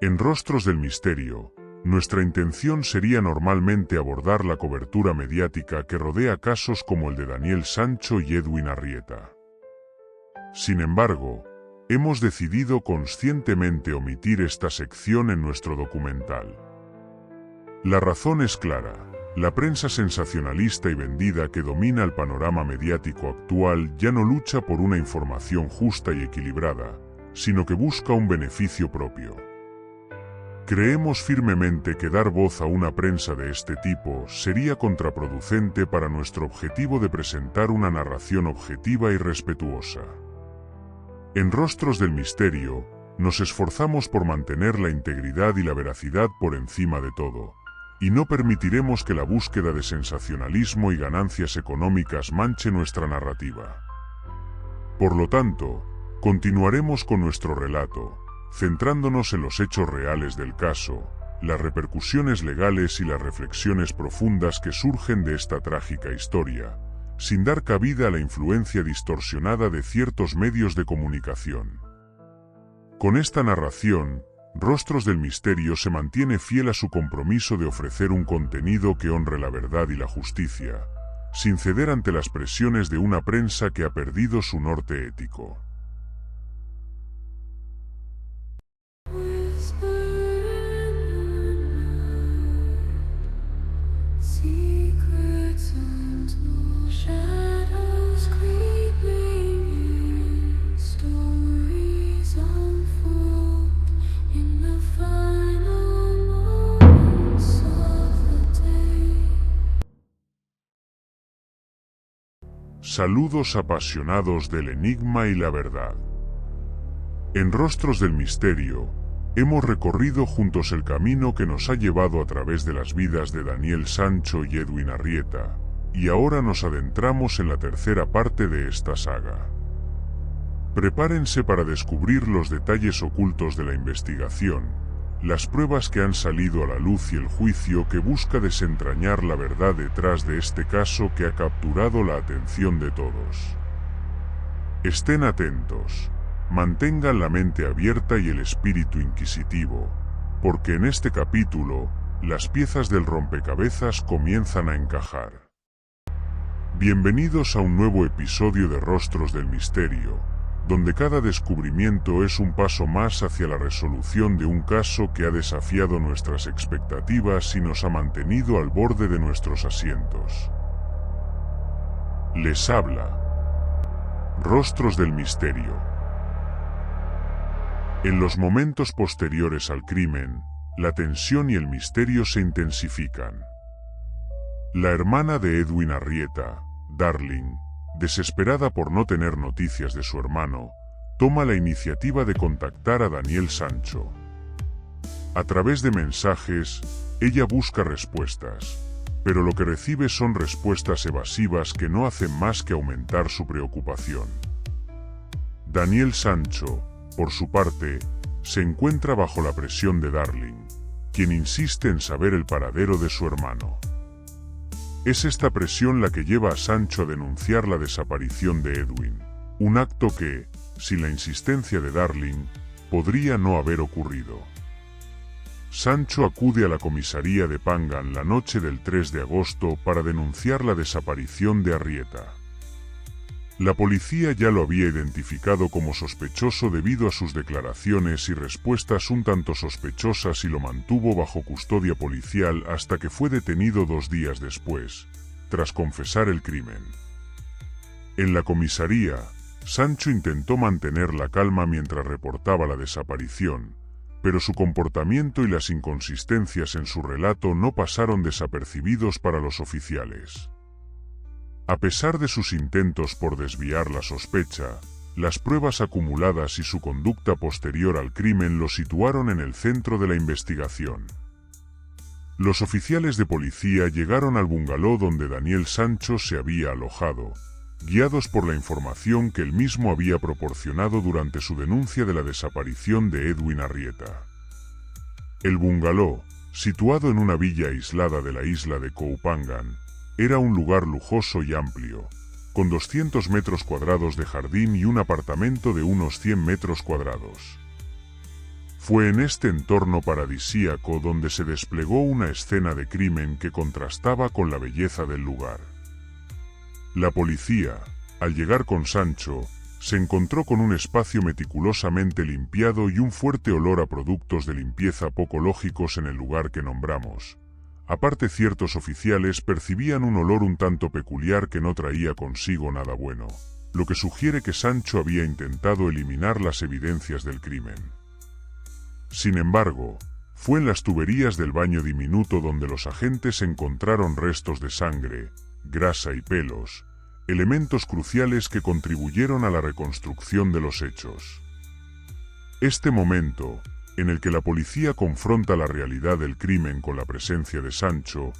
En Rostros del Misterio, nuestra intención sería normalmente abordar la cobertura mediática que rodea casos como el de Daniel Sancho y Edwin Arrieta. Sin embargo, hemos decidido conscientemente omitir esta sección en nuestro documental. La razón es clara: la prensa sensacionalista y vendida que domina el panorama mediático actual ya no lucha por una información justa y equilibrada, sino que busca un beneficio propio. Creemos firmemente que dar voz a una prensa de este tipo sería contraproducente para nuestro objetivo de presentar una narración objetiva y respetuosa. En Rostros del Misterio, nos esforzamos por mantener la integridad y la veracidad por encima de todo, y no permitiremos que la búsqueda de sensacionalismo y ganancias económicas manche nuestra narrativa. Por lo tanto, continuaremos con nuestro relato, centrándonos en los hechos reales del caso, las repercusiones legales y las reflexiones profundas que surgen de esta trágica historia, sin dar cabida a la influencia distorsionada de ciertos medios de comunicación. Con esta narración, Rostros del Misterio se mantiene fiel a su compromiso de ofrecer un contenido que honre la verdad y la justicia, sin ceder ante las presiones de una prensa que ha perdido su norte ético. Saludos apasionados del enigma y la verdad. En Rostros del Misterio, hemos recorrido juntos el camino que nos ha llevado a través de las vidas de Daniel Sancho y Edwin Arrieta, y ahora nos adentramos en la tercera parte de esta saga. Prepárense para descubrir los detalles ocultos de la investigación, las pruebas que han salido a la luz y el juicio que busca desentrañar la verdad detrás de este caso que ha capturado la atención de todos. Estén atentos, mantengan la mente abierta y el espíritu inquisitivo, porque en este capítulo, las piezas del rompecabezas comienzan a encajar. Bienvenidos a un nuevo episodio de Rostros del Misterio, donde cada descubrimiento es un paso más hacia la resolución de un caso que ha desafiado nuestras expectativas y nos ha mantenido al borde de nuestros asientos. Les habla Rostros del Misterio. En los momentos posteriores al crimen, la tensión y el misterio se intensifican. La hermana de Edwin Arrieta, Darling, desesperada por no tener noticias de su hermano, toma la iniciativa de contactar a Daniel Sancho. A través de mensajes, ella busca respuestas, pero lo que recibe son respuestas evasivas que no hacen más que aumentar su preocupación. Daniel Sancho, por su parte, se encuentra bajo la presión de Darling, quien insiste en saber el paradero de su hermano. Es esta presión la que lleva a Sancho a denunciar la desaparición de Edwin, un acto que, sin la insistencia de Darling, podría no haber ocurrido. Sancho acude a la comisaría de Pangan la noche del 3 de agosto para denunciar la desaparición de Arrieta. La policía ya lo había identificado como sospechoso debido a sus declaraciones y respuestas un tanto sospechosas y lo mantuvo bajo custodia policial hasta que fue detenido 2 días después, tras confesar el crimen. En la comisaría, Sancho intentó mantener la calma mientras reportaba la desaparición, pero su comportamiento y las inconsistencias en su relato no pasaron desapercibidos para los oficiales. A pesar de sus intentos por desviar la sospecha, las pruebas acumuladas y su conducta posterior al crimen lo situaron en el centro de la investigación. Los oficiales de policía llegaron al bungalow donde Daniel Sancho se había alojado, guiados por la información que él mismo había proporcionado durante su denuncia de la desaparición de Edwin Arrieta. El bungalow, situado en una villa aislada de la isla de Koh Phangan, era un lugar lujoso y amplio, con 200 metros cuadrados de jardín y un apartamento de unos 100 metros cuadrados. Fue en este entorno paradisíaco donde se desplegó una escena de crimen que contrastaba con la belleza del lugar. La policía, al llegar con Sancho, se encontró con un espacio meticulosamente limpiado y un fuerte olor a productos de limpieza poco lógicos en el lugar que nombramos. Aparte, ciertos oficiales percibían un olor un tanto peculiar que no traía consigo nada bueno, lo que sugiere que Sancho había intentado eliminar las evidencias del crimen. Sin embargo, fue en las tuberías del baño diminuto donde los agentes encontraron restos de sangre, grasa y pelos, elementos cruciales que contribuyeron a la reconstrucción de los hechos. Este momento, en el que la policía confronta la realidad del crimen con la presencia de Sancho,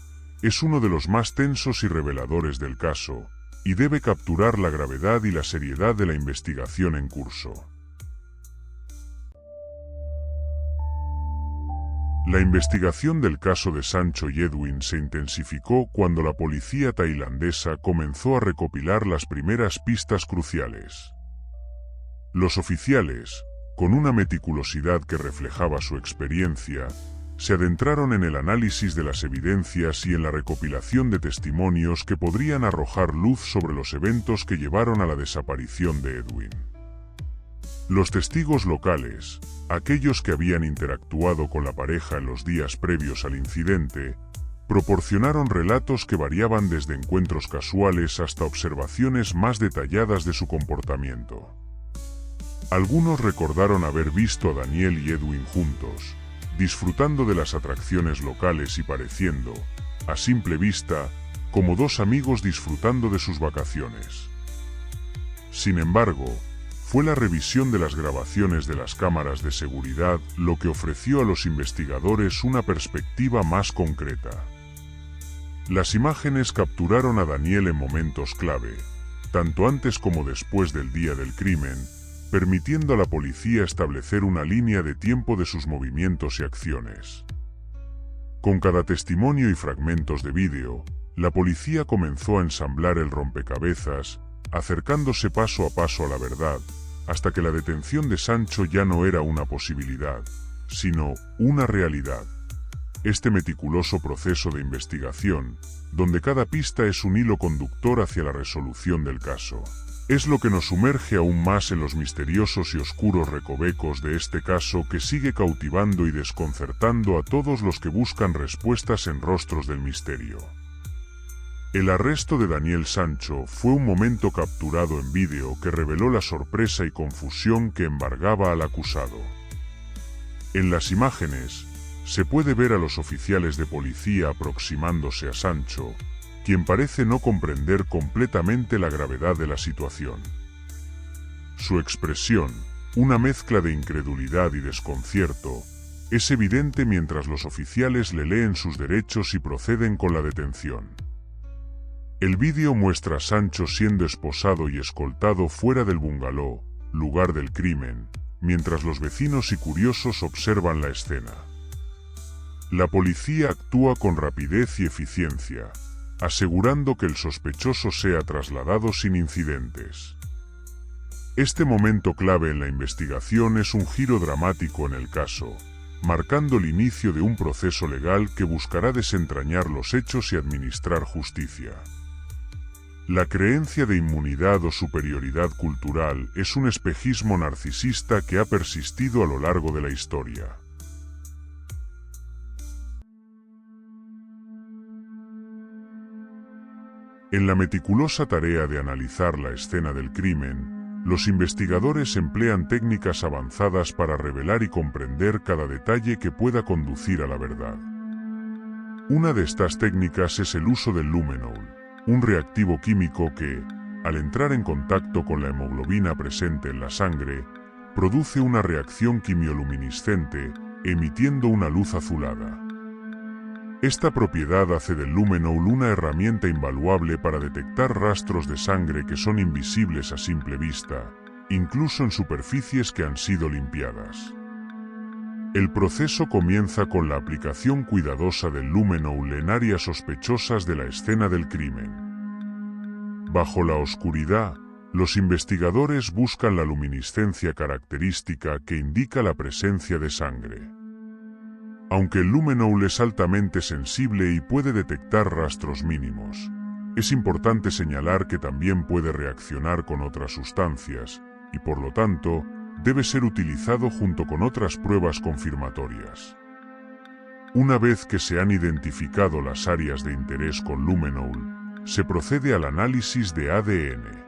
es uno de los más tensos y reveladores del caso, y debe capturar la gravedad y la seriedad de la investigación en curso. La investigación del caso de Sancho y Edwin se intensificó cuando la policía tailandesa comenzó a recopilar las primeras pistas cruciales. Los oficiales, con una meticulosidad que reflejaba su experiencia, se adentraron en el análisis de las evidencias y en la recopilación de testimonios que podrían arrojar luz sobre los eventos que llevaron a la desaparición de Edwin. Los testigos locales, aquellos que habían interactuado con la pareja en los días previos al incidente, proporcionaron relatos que variaban desde encuentros casuales hasta observaciones más detalladas de su comportamiento. Algunos recordaron haber visto a Daniel y Edwin juntos, disfrutando de las atracciones locales y pareciendo, a simple vista, como dos amigos disfrutando de sus vacaciones. Sin embargo, fue la revisión de las grabaciones de las cámaras de seguridad lo que ofreció a los investigadores una perspectiva más concreta. Las imágenes capturaron a Daniel en momentos clave, tanto antes como después del día del crimen, permitiendo a la policía establecer una línea de tiempo de sus movimientos y acciones. Con cada testimonio y fragmentos de vídeo, la policía comenzó a ensamblar el rompecabezas, acercándose paso a paso a la verdad, hasta que la detención de Sancho ya no era una posibilidad, sino una realidad. Este meticuloso proceso de investigación, donde cada pista es un hilo conductor hacia la resolución del caso, es lo que nos sumerge aún más en los misteriosos y oscuros recovecos de este caso que sigue cautivando y desconcertando a todos los que buscan respuestas en rostros del misterio. El arresto de Daniel Sancho fue un momento capturado en vídeo que reveló la sorpresa y confusión que embargaba al acusado. En las imágenes, se puede ver a los oficiales de policía aproximándose a Sancho, quien parece no comprender completamente la gravedad de la situación. Su expresión, una mezcla de incredulidad y desconcierto, es evidente mientras los oficiales le leen sus derechos y proceden con la detención. El vídeo muestra a Sancho siendo esposado y escoltado fuera del bungalow, lugar del crimen, mientras los vecinos y curiosos observan la escena. La policía actúa con rapidez y eficiencia, asegurando que el sospechoso sea trasladado sin incidentes. Este momento clave en la investigación es un giro dramático en el caso, marcando el inicio de un proceso legal que buscará desentrañar los hechos y administrar justicia. La creencia de inmunidad o superioridad cultural es un espejismo narcisista que ha persistido a lo largo de la historia. En la meticulosa tarea de analizar la escena del crimen, los investigadores emplean técnicas avanzadas para revelar y comprender cada detalle que pueda conducir a la verdad. Una de estas técnicas es el uso del luminol, un reactivo químico que, al entrar en contacto con la hemoglobina presente en la sangre, produce una reacción quimioluminiscente, emitiendo una luz azulada. Esta propiedad hace del luminol una herramienta invaluable para detectar rastros de sangre que son invisibles a simple vista, incluso en superficies que han sido limpiadas. El proceso comienza con la aplicación cuidadosa del luminol en áreas sospechosas de la escena del crimen. Bajo la oscuridad, Los investigadores buscan la luminiscencia característica que indica la presencia de sangre. Aunque el Lumenol es altamente sensible y puede detectar rastros mínimos, es importante señalar que también puede reaccionar con otras sustancias, y por lo tanto, debe ser utilizado junto con otras pruebas confirmatorias. Una vez que se han identificado las áreas de interés con Lumenol, se procede al análisis de ADN.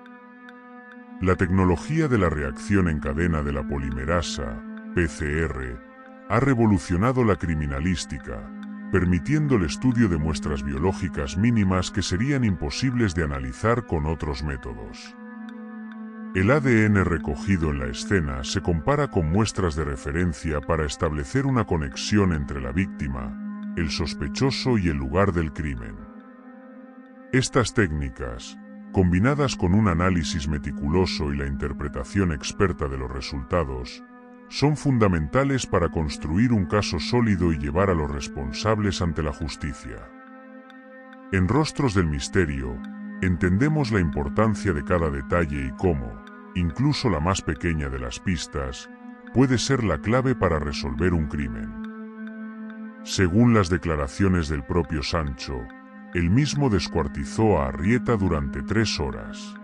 La tecnología de la reacción en cadena de la polimerasa, PCR, ha revolucionado la criminalística, permitiendo el estudio de muestras biológicas mínimas que serían imposibles de analizar con otros métodos. El ADN recogido en la escena se compara con muestras de referencia para establecer una conexión entre la víctima, el sospechoso y el lugar del crimen. Estas técnicas, combinadas con un análisis meticuloso y la interpretación experta de los resultados, son fundamentales para construir un caso sólido y llevar a los responsables ante la justicia. En Rostros del Misterio, entendemos la importancia de cada detalle y cómo, incluso la más pequeña de las pistas, puede ser la clave para resolver un crimen. Según las declaraciones del propio Sancho, él mismo descuartizó a Arrieta durante 3 horas.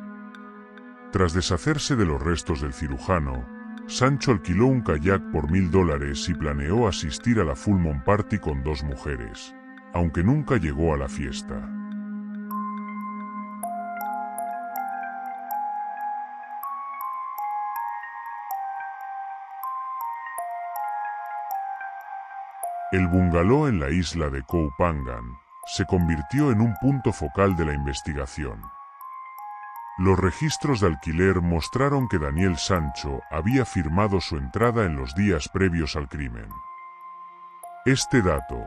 Tras deshacerse de los restos del cirujano, Sancho alquiló un kayak por $1000 y planeó asistir a la Full Moon Party con 2 mujeres, aunque nunca llegó a la fiesta. El bungalow en la isla de Koh Phangan se convirtió en un punto focal de la investigación. Los registros de alquiler mostraron que Daniel Sancho había firmado su entrada en los días previos al crimen. Este dato,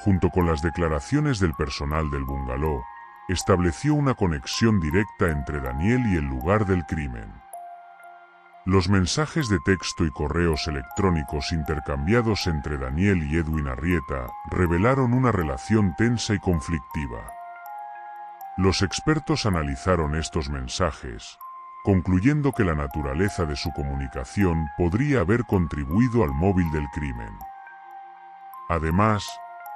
junto con las declaraciones del personal del bungalow, estableció una conexión directa entre Daniel y el lugar del crimen. Los mensajes de texto y correos electrónicos intercambiados entre Daniel y Edwin Arrieta revelaron una relación tensa y conflictiva. Los expertos analizaron estos mensajes, concluyendo que la naturaleza de su comunicación podría haber contribuido al móvil del crimen. Además,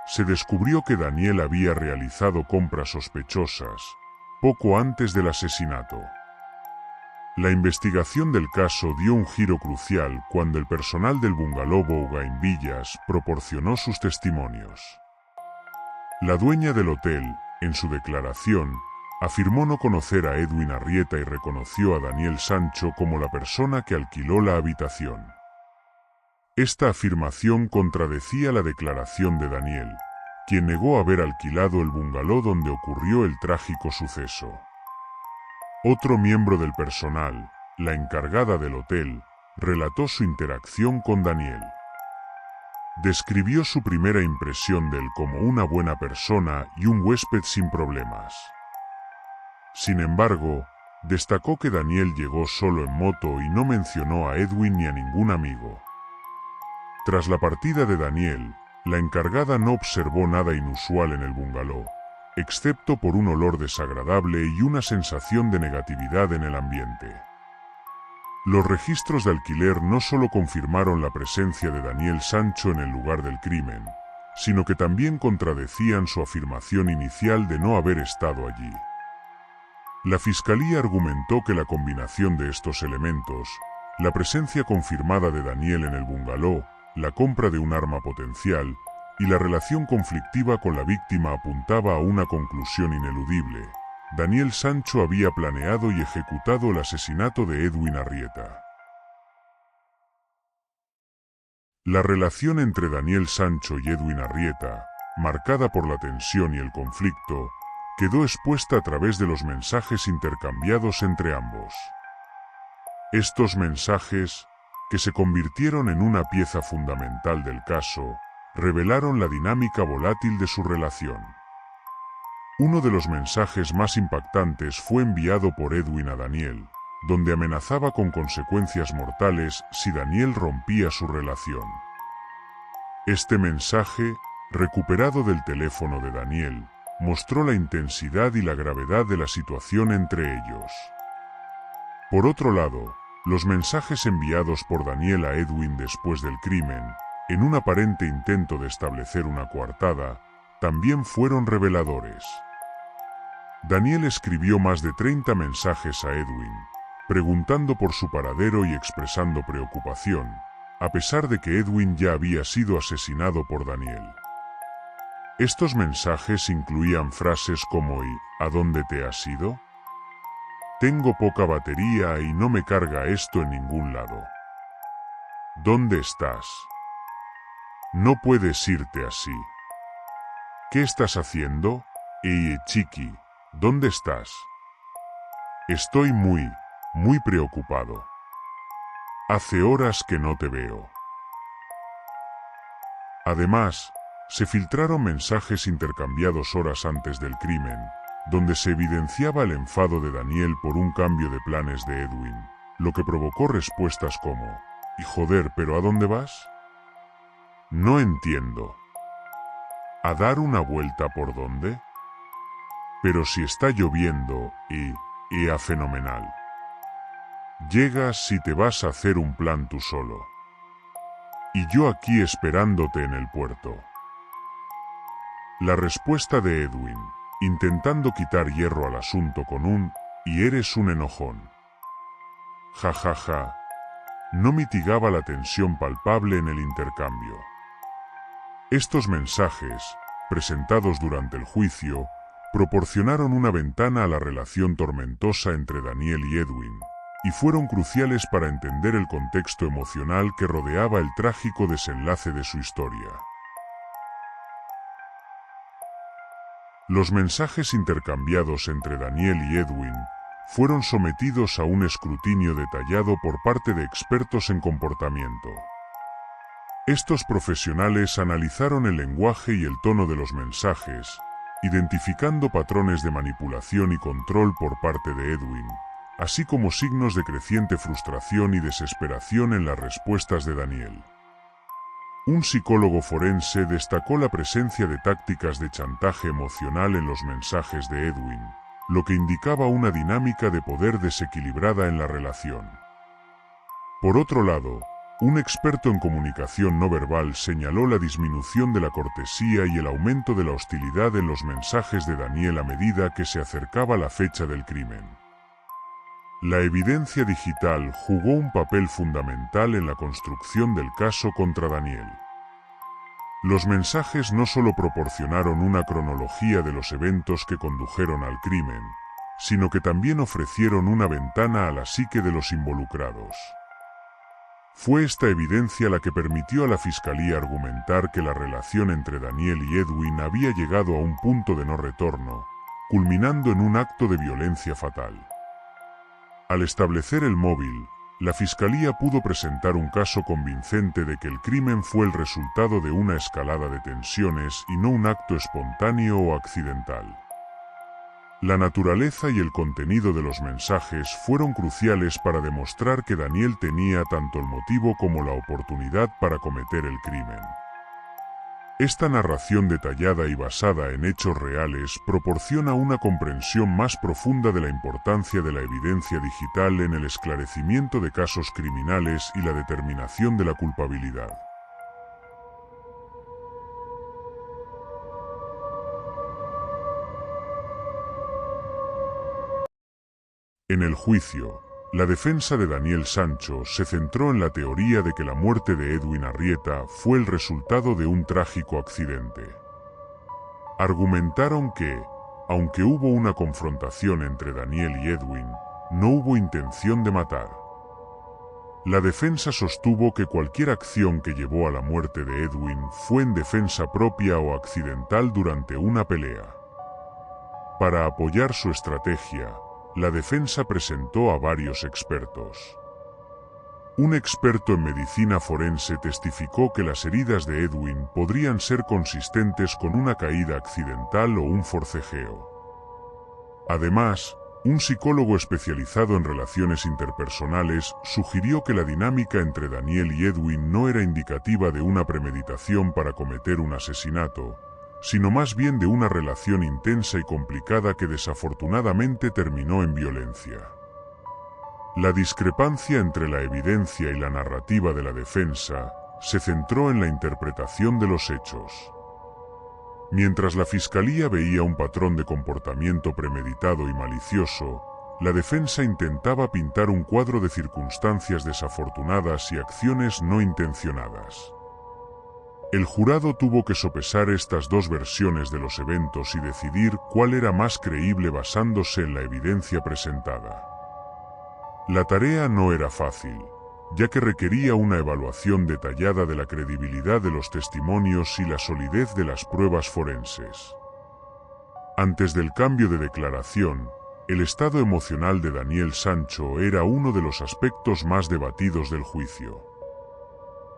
se descubrió que Daniel había realizado compras sospechosas poco antes del asesinato. La investigación del caso dio un giro crucial cuando el personal del bungalow Bougain Villas proporcionó sus testimonios. La dueña del hotel, en su declaración, afirmó no conocer a Edwin Arrieta y reconoció a Daniel Sancho como la persona que alquiló la habitación. Esta afirmación contradecía la declaración de Daniel, quien negó haber alquilado el bungalow donde ocurrió el trágico suceso. Otro miembro del personal, la encargada del hotel, relató su interacción con Daniel. Describió su primera impresión de él como una buena persona y un huésped sin problemas. Sin embargo, destacó que Daniel llegó solo en moto y no mencionó a Edwin ni a ningún amigo. Tras la partida de Daniel, la encargada no observó nada inusual en el bungalow, excepto por un olor desagradable y una sensación de negatividad en el ambiente. Los registros de alquiler no solo confirmaron la presencia de Daniel Sancho en el lugar del crimen, sino que también contradecían su afirmación inicial de no haber estado allí. La fiscalía argumentó que la combinación de estos elementos, la presencia confirmada de Daniel en el bungalow, la compra de un arma potencial y la relación conflictiva con la víctima apuntaba a una conclusión ineludible. Daniel Sancho había planeado y ejecutado el asesinato de Edwin Arrieta. La relación entre Daniel Sancho y Edwin Arrieta, marcada por la tensión y el conflicto, quedó expuesta a través de los mensajes intercambiados entre ambos. Estos mensajes, que se convirtieron en una pieza fundamental del caso, revelaron la dinámica volátil de su relación. Uno de los mensajes más impactantes fue enviado por Edwin a Daniel, donde amenazaba con consecuencias mortales si Daniel rompía su relación. Este mensaje, recuperado del teléfono de Daniel, mostró la intensidad y la gravedad de la situación entre ellos. Por otro lado, los mensajes enviados por Daniel a Edwin después del crimen, en un aparente intento de establecer una coartada, también fueron reveladores. Daniel escribió más de 30 mensajes a Edwin, preguntando por su paradero y expresando preocupación, a pesar de que Edwin ya había sido asesinado por Daniel. Estos mensajes incluían frases como ¿y a dónde te has ido? Tengo poca batería y no me carga esto en ningún lado. ¿Dónde estás? No puedes irte así. ¿Qué estás haciendo? Chiqui, ¿dónde estás? Estoy muy preocupado. Hace horas que no te veo. Además, se filtraron mensajes intercambiados horas antes del crimen, donde se evidenciaba el enfado de Daniel por un cambio de planes de Edwin, lo que provocó respuestas como, «Y joder, ¿pero a dónde vas? No entiendo. ¿A dar una vuelta por dónde? Pero si está lloviendo a fenomenal. Llegas si te vas a hacer un plan tú solo. Y yo aquí esperándote en el puerto». La respuesta de Edwin, intentando quitar hierro al asunto con un «y eres un enojón». Ja, no mitigaba la tensión palpable en el intercambio. Estos mensajes, presentados durante el juicio, proporcionaron una ventana a la relación tormentosa entre Daniel y Edwin, y fueron cruciales para entender el contexto emocional que rodeaba el trágico desenlace de su historia. Los mensajes intercambiados entre Daniel y Edwin fueron sometidos a un escrutinio detallado por parte de expertos en comportamiento. Estos profesionales analizaron el lenguaje y el tono de los mensajes, identificando patrones de manipulación y control por parte de Edwin, así como signos de creciente frustración y desesperación en las respuestas de Daniel. Un psicólogo forense destacó la presencia de tácticas de chantaje emocional en los mensajes de Edwin, lo que indicaba una dinámica de poder desequilibrada en la relación. Por otro lado, un experto en comunicación no verbal señaló la disminución de la cortesía y el aumento de la hostilidad en los mensajes de Daniel a medida que se acercaba la fecha del crimen. La evidencia digital jugó un papel fundamental en la construcción del caso contra Daniel. Los mensajes no solo proporcionaron una cronología de los eventos que condujeron al crimen, sino que también ofrecieron una ventana a la psique de los involucrados. Fue esta evidencia la que permitió a la Fiscalía argumentar que la relación entre Daniel y Edwin había llegado a un punto de no retorno, culminando en un acto de violencia fatal. Al establecer el móvil, la Fiscalía pudo presentar un caso convincente de que el crimen fue el resultado de una escalada de tensiones y no un acto espontáneo o accidental. La naturaleza y el contenido de los mensajes fueron cruciales para demostrar que Daniel tenía tanto el motivo como la oportunidad para cometer el crimen. Esta narración detallada y basada en hechos reales proporciona una comprensión más profunda de la importancia de la evidencia digital en el esclarecimiento de casos criminales y la determinación de la culpabilidad. En el juicio, la defensa de Daniel Sancho se centró en la teoría de que la muerte de Edwin Arrieta fue el resultado de un trágico accidente. Argumentaron que, aunque hubo una confrontación entre Daniel y Edwin, no hubo intención de matar. La defensa sostuvo que cualquier acción que llevó a la muerte de Edwin fue en defensa propia o accidental durante una pelea. Para apoyar su estrategia, la defensa presentó a varios expertos. Un experto en medicina forense testificó que las heridas de Edwin podrían ser consistentes con una caída accidental o un forcejeo. Además, un psicólogo especializado en relaciones interpersonales sugirió que la dinámica entre Daniel y Edwin no era indicativa de una premeditación para cometer un asesinato, sino más bien de una relación intensa y complicada que desafortunadamente terminó en violencia. La discrepancia entre la evidencia y la narrativa de la defensa se centró en la interpretación de los hechos. Mientras la fiscalía veía un patrón de comportamiento premeditado y malicioso, la defensa intentaba pintar un cuadro de circunstancias desafortunadas y acciones no intencionadas. El jurado tuvo que sopesar estas dos versiones de los eventos y decidir cuál era más creíble basándose en la evidencia presentada. La tarea no era fácil, ya que requería una evaluación detallada de la credibilidad de los testimonios y la solidez de las pruebas forenses. Antes del cambio de declaración, el estado emocional de Daniel Sancho era uno de los aspectos más debatidos del juicio.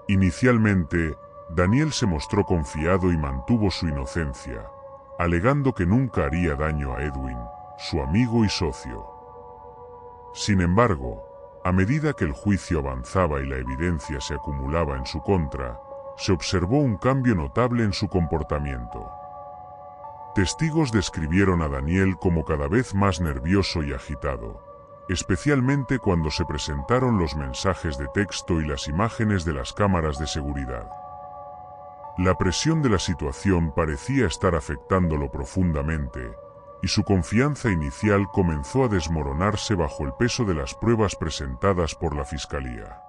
Inicialmente, Daniel se mostró confiado y mantuvo su inocencia, alegando que nunca haría daño a Edwin, su amigo y socio. Sin embargo, a medida que el juicio avanzaba y la evidencia se acumulaba en su contra, se observó un cambio notable en su comportamiento. Testigos describieron a Daniel como cada vez más nervioso y agitado, especialmente cuando se presentaron los mensajes de texto y las imágenes de las cámaras de seguridad. La presión de la situación parecía estar afectándolo profundamente, y su confianza inicial comenzó a desmoronarse bajo el peso de las pruebas presentadas por la fiscalía.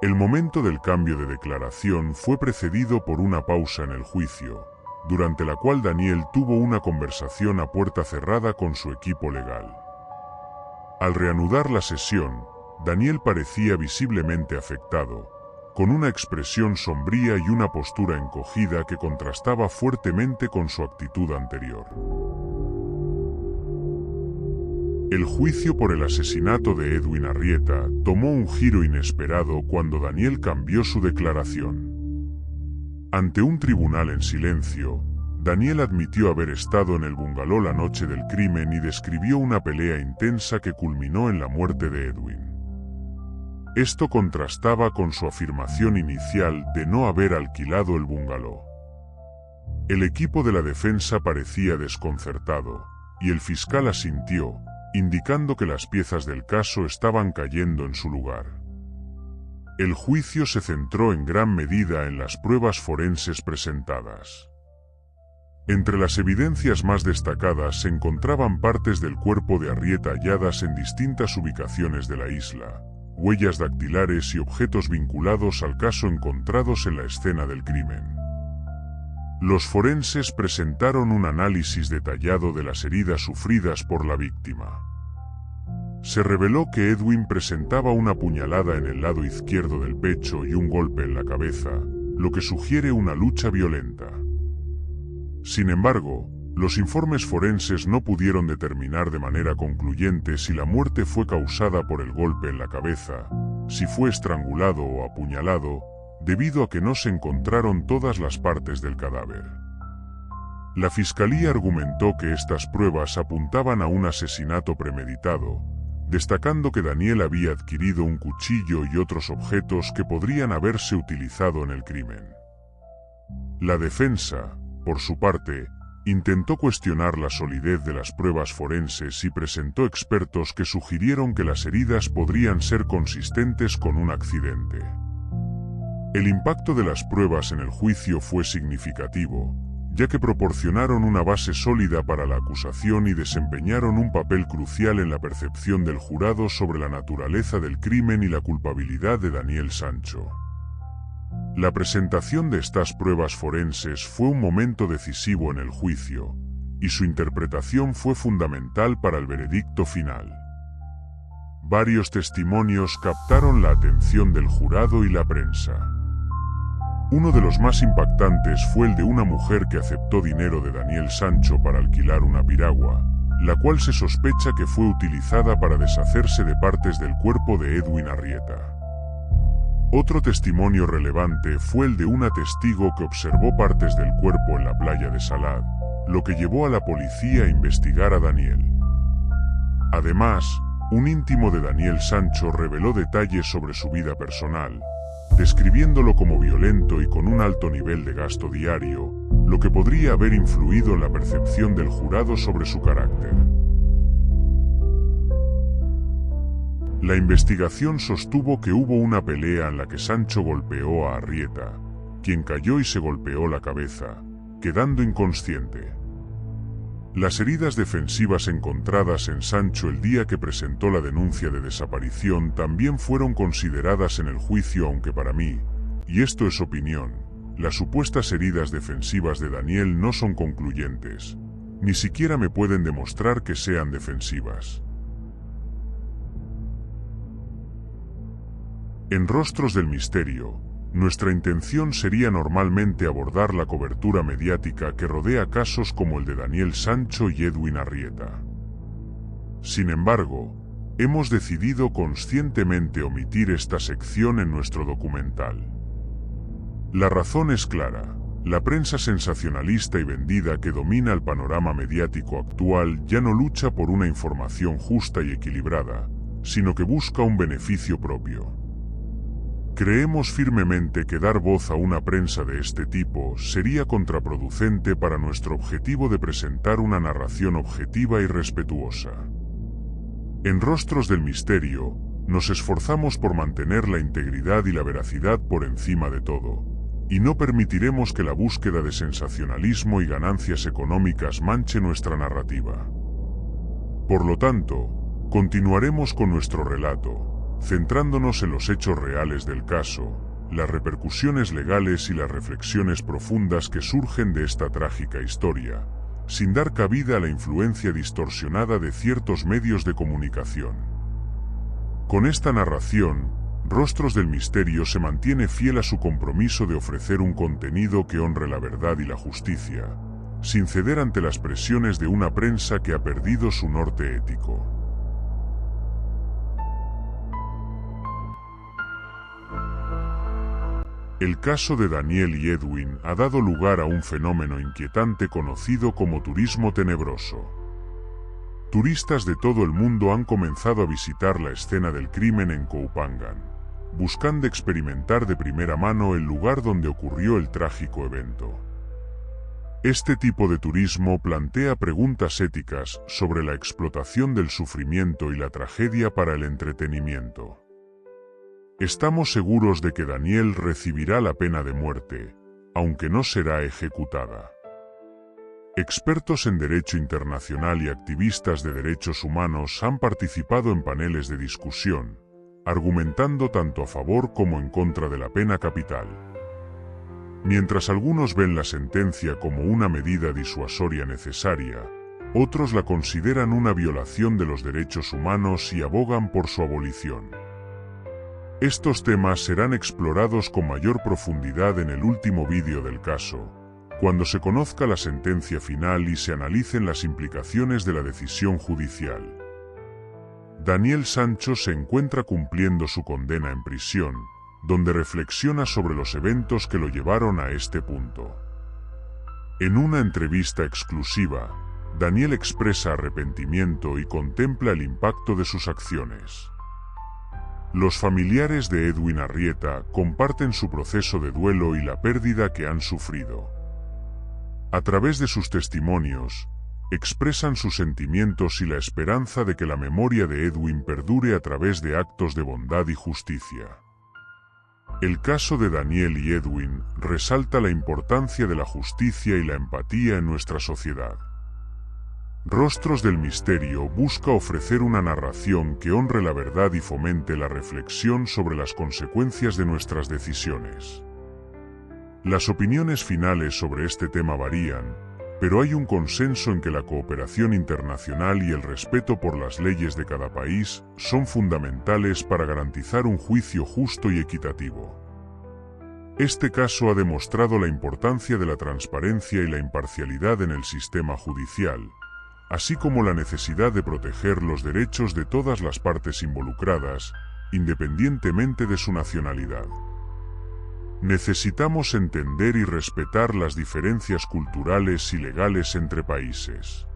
El momento del cambio de declaración fue precedido por una pausa en el juicio, durante la cual Daniel tuvo una conversación a puerta cerrada con su equipo legal. Al reanudar la sesión, Daniel parecía visiblemente afectado, con una expresión sombría y una postura encogida que contrastaba fuertemente con su actitud anterior. El juicio por el asesinato de Edwin Arrieta tomó un giro inesperado cuando Daniel cambió su declaración. Ante un tribunal en silencio, Daniel admitió haber estado en el bungalow la noche del crimen y describió una pelea intensa que culminó en la muerte de Edwin. Esto contrastaba con su afirmación inicial de no haber alquilado el bungalow. El equipo de la defensa parecía desconcertado, y el fiscal asintió, indicando que las piezas del caso estaban cayendo en su lugar. El juicio se centró en gran medida en las pruebas forenses presentadas. Entre las evidencias más destacadas se encontraban partes del cuerpo de Arrieta halladas en distintas ubicaciones de la isla, huellas dactilares y objetos vinculados al caso encontrados en la escena del crimen. Los forenses presentaron un análisis detallado de las heridas sufridas por la víctima. Se reveló que Edwin presentaba una puñalada en el lado izquierdo del pecho y un golpe en la cabeza, lo que sugiere una lucha violenta. Sin embargo, los informes forenses no pudieron determinar de manera concluyente si la muerte fue causada por el golpe en la cabeza, si fue estrangulado o apuñalado, debido a que no se encontraron todas las partes del cadáver. La fiscalía argumentó que estas pruebas apuntaban a un asesinato premeditado, destacando que Daniel había adquirido un cuchillo y otros objetos que podrían haberse utilizado en el crimen. La defensa, por su parte, intentó cuestionar la solidez de las pruebas forenses y presentó expertos que sugirieron que las heridas podrían ser consistentes con un accidente. El impacto de las pruebas en el juicio fue significativo, ya que proporcionaron una base sólida para la acusación y desempeñaron un papel crucial en la percepción del jurado sobre la naturaleza del crimen y la culpabilidad de Daniel Sancho. La presentación de estas pruebas forenses fue un momento decisivo en el juicio, y su interpretación fue fundamental para el veredicto final. Varios testimonios captaron la atención del jurado y la prensa. Uno de los más impactantes fue el de una mujer que aceptó dinero de Daniel Sancho para alquilar una piragua, la cual se sospecha que fue utilizada para deshacerse de partes del cuerpo de Edwin Arrieta. Otro testimonio relevante fue el de una testigo que observó partes del cuerpo en la playa de Salad, lo que llevó a la policía a investigar a Daniel. Además, un íntimo de Daniel Sancho reveló detalles sobre su vida personal, describiéndolo como violento y con un alto nivel de gasto diario, lo que podría haber influido en la percepción del jurado sobre su carácter. La investigación sostuvo que hubo una pelea en la que Sancho golpeó a Arrieta, quien cayó y se golpeó la cabeza, quedando inconsciente. Las heridas defensivas encontradas en Sancho el día que presentó la denuncia de desaparición también fueron consideradas en el juicio, aunque para mí, y esto es opinión, las supuestas heridas defensivas de Daniel no son concluyentes, ni siquiera me pueden demostrar que sean defensivas. En Rostros del Misterio, nuestra intención sería normalmente abordar la cobertura mediática que rodea casos como el de Daniel Sancho y Edwin Arrieta. Sin embargo, hemos decidido conscientemente omitir esta sección en nuestro documental. La razón es clara: la prensa sensacionalista y vendida que domina el panorama mediático actual ya no lucha por una información justa y equilibrada, sino que busca un beneficio propio. Creemos firmemente que dar voz a una prensa de este tipo sería contraproducente para nuestro objetivo de presentar una narración objetiva y respetuosa. En Rostros del Misterio, nos esforzamos por mantener la integridad y la veracidad por encima de todo, y no permitiremos que la búsqueda de sensacionalismo y ganancias económicas manche nuestra narrativa. Por lo tanto, continuaremos con nuestro relato, centrándonos en los hechos reales del caso, las repercusiones legales y las reflexiones profundas que surgen de esta trágica historia, sin dar cabida a la influencia distorsionada de ciertos medios de comunicación. Con esta narración, Rostros del Misterio se mantiene fiel a su compromiso de ofrecer un contenido que honre la verdad y la justicia, sin ceder ante las presiones de una prensa que ha perdido su norte ético. El caso de Daniel y Edwin ha dado lugar a un fenómeno inquietante conocido como turismo tenebroso. Turistas de todo el mundo han comenzado a visitar la escena del crimen en Koupangan, buscando experimentar de primera mano el lugar donde ocurrió el trágico evento. Este tipo de turismo plantea preguntas éticas sobre la explotación del sufrimiento y la tragedia para el entretenimiento. Estamos seguros de que Daniel recibirá la pena de muerte, aunque no será ejecutada. Expertos en derecho internacional y activistas de derechos humanos han participado en paneles de discusión, argumentando tanto a favor como en contra de la pena capital. Mientras algunos ven la sentencia como una medida disuasoria necesaria, otros la consideran una violación de los derechos humanos y abogan por su abolición. Estos temas serán explorados con mayor profundidad en el último vídeo del caso, cuando se conozca la sentencia final y se analicen las implicaciones de la decisión judicial. Daniel Sancho se encuentra cumpliendo su condena en prisión, donde reflexiona sobre los eventos que lo llevaron a este punto. En una entrevista exclusiva, Daniel expresa arrepentimiento y contempla el impacto de sus acciones. Los familiares de Edwin Arrieta comparten su proceso de duelo y la pérdida que han sufrido. A través de sus testimonios, expresan sus sentimientos y la esperanza de que la memoria de Edwin perdure a través de actos de bondad y justicia. El caso de Daniel y Edwin resalta la importancia de la justicia y la empatía en nuestra sociedad. Rostros del Misterio busca ofrecer una narración que honre la verdad y fomente la reflexión sobre las consecuencias de nuestras decisiones. Las opiniones finales sobre este tema varían, pero hay un consenso en que la cooperación internacional y el respeto por las leyes de cada país son fundamentales para garantizar un juicio justo y equitativo. Este caso ha demostrado la importancia de la transparencia y la imparcialidad en el sistema judicial, así como la necesidad de proteger los derechos de todas las partes involucradas, independientemente de su nacionalidad. Necesitamos entender y respetar las diferencias culturales y legales entre países.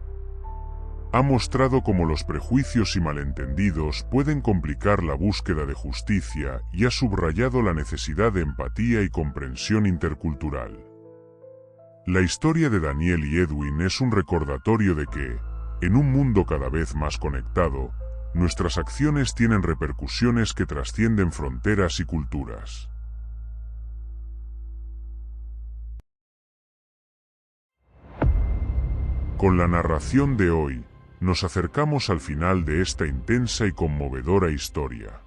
Ha mostrado cómo los prejuicios y malentendidos pueden complicar la búsqueda de justicia y ha subrayado la necesidad de empatía y comprensión intercultural. La historia de Daniel y Edwin es un recordatorio de que, en un mundo cada vez más conectado, nuestras acciones tienen repercusiones que trascienden fronteras y culturas. Con la narración de hoy, nos acercamos al final de esta intensa y conmovedora historia.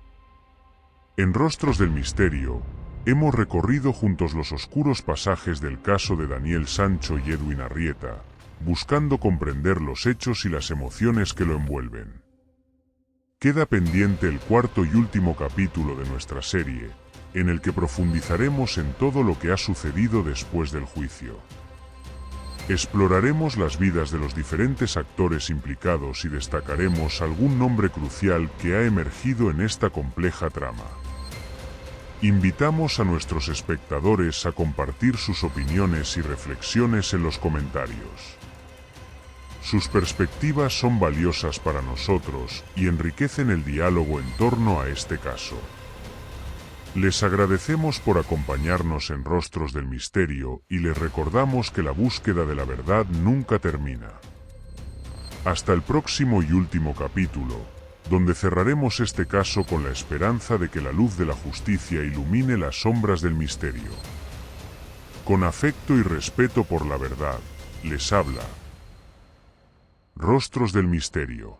En Rostros del Misterio, hemos recorrido juntos los oscuros pasajes del caso de Daniel Sancho y Edwin Arrieta, buscando comprender los hechos y las emociones que lo envuelven. Queda pendiente el cuarto y último capítulo de nuestra serie, en el que profundizaremos en todo lo que ha sucedido después del juicio. Exploraremos las vidas de los diferentes actores implicados y destacaremos algún nombre crucial que ha emergido en esta compleja trama. Invitamos a nuestros espectadores a compartir sus opiniones y reflexiones en los comentarios. Sus perspectivas son valiosas para nosotros y enriquecen el diálogo en torno a este caso. Les agradecemos por acompañarnos en Rostros del Misterio y les recordamos que la búsqueda de la verdad nunca termina. Hasta el próximo y último capítulo, donde cerraremos este caso con la esperanza de que la luz de la justicia ilumine las sombras del misterio. Con afecto y respeto por la verdad, les habla Rostros del Misterio.